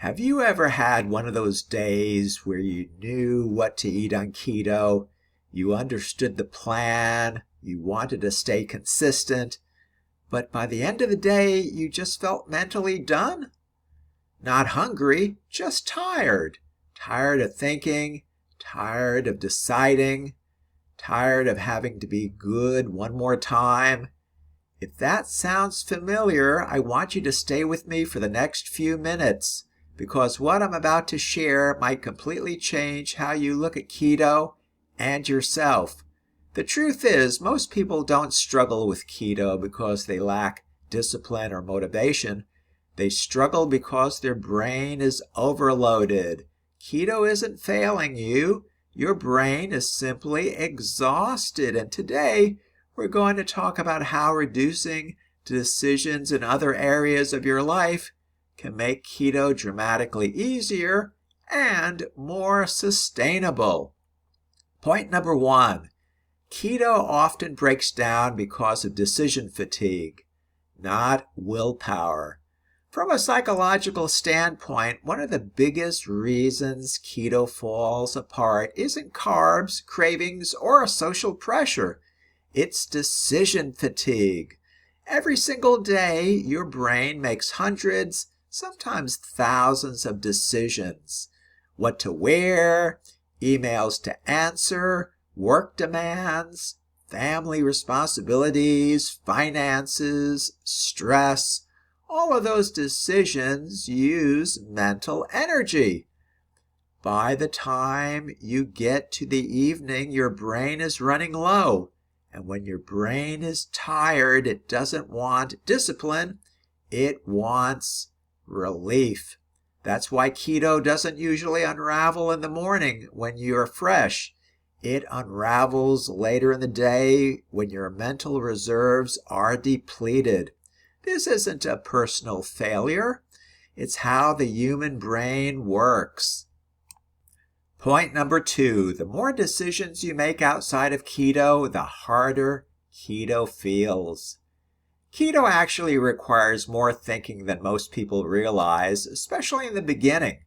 Have you ever had one of those days where you knew what to eat on keto, you understood the plan, you wanted to stay consistent, but by the end of the day you just felt mentally done? Not hungry, just tired. Tired of thinking, tired of deciding, tired of having to be good one more time. If that sounds familiar, I want you to stay with me for the next few minutes, because what I'm about to share might completely change how you look at keto and yourself. The truth is, most people don't struggle with keto because they lack discipline or motivation. They struggle because their brain is overloaded. Keto isn't failing you. Your brain is simply exhausted. And today, we're going to talk about how reducing decisions in other areas of your life can make keto dramatically easier and more sustainable. Point number 1. Keto often breaks down because of decision fatigue, not willpower. From a psychological standpoint, one of the biggest reasons keto falls apart isn't carbs, cravings, or social pressure. It's decision fatigue. Every single day, your brain makes hundreds, sometimes thousands of decisions. What to wear, emails to answer, work demands, family responsibilities, finances, stress. All of those decisions use mental energy. By the time you get to the evening, your brain is running low. And when your brain is tired, it doesn't want discipline, it wants relief. That's why keto doesn't usually unravel in the morning when you're fresh. It unravels later in the day when your mental reserves are depleted. This isn't a personal failure. It's how the human brain works. Point number 2, the more decisions you make outside of keto, the harder keto feels. Keto actually requires more thinking than most people realize, especially in the beginning.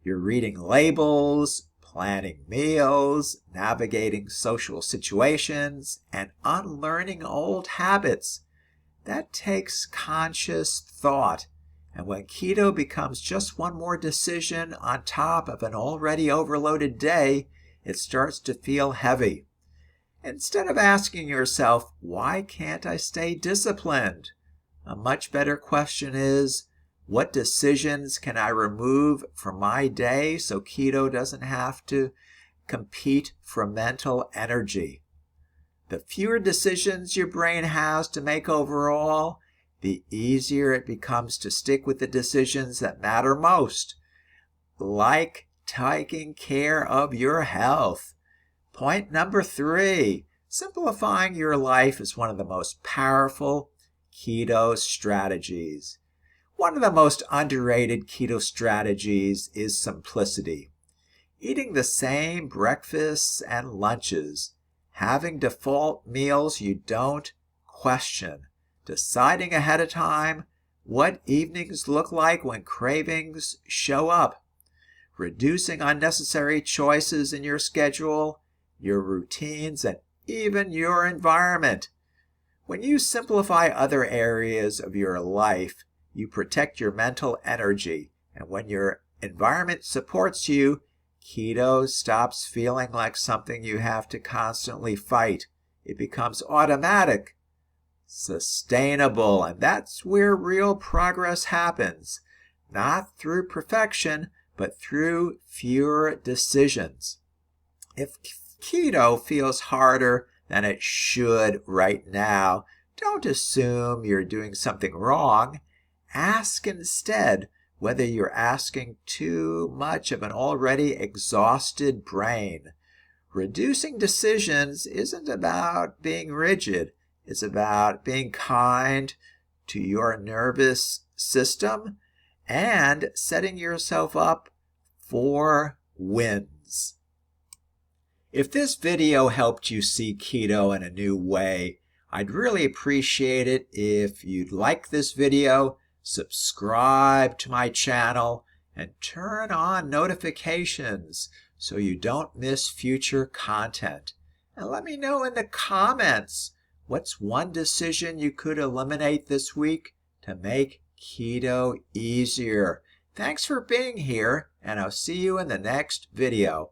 You're reading labels, planning meals, navigating social situations, and unlearning old habits. That takes conscious thought. And when keto becomes just one more decision on top of an already overloaded day, it starts to feel heavy. Instead of asking yourself, why can't I stay disciplined? A much better question is, what decisions can I remove from my day so keto doesn't have to compete for mental energy? The fewer decisions your brain has to make overall, the easier it becomes to stick with the decisions that matter most, like taking care of your health. Point number 3, simplifying your life is one of the most powerful keto strategies. One of the most underrated keto strategies is simplicity. Eating the same breakfasts and lunches, having default meals you don't question, deciding ahead of time what evenings look like when cravings show up, reducing unnecessary choices in your schedule, your routines, and even your environment. When you simplify other areas of your life, you protect your mental energy, and when your environment supports you, keto stops feeling like something you have to constantly fight. It becomes automatic, sustainable, and that's where real progress happens. Not through perfection, but through fewer decisions. If keto feels harder than it should right now, don't assume you're doing something wrong. Ask instead whether you're asking too much of an already exhausted brain. Reducing decisions isn't about being rigid. It's about being kind to your nervous system and setting yourself up for wins. If this video helped you see keto in a new way, I'd really appreciate it if you'd like this video, subscribe to my channel, and turn on notifications so you don't miss future content. And let me know in the comments, what's one decision you could eliminate this week to make keto easier? Thanks for being here, and I'll see you in the next video.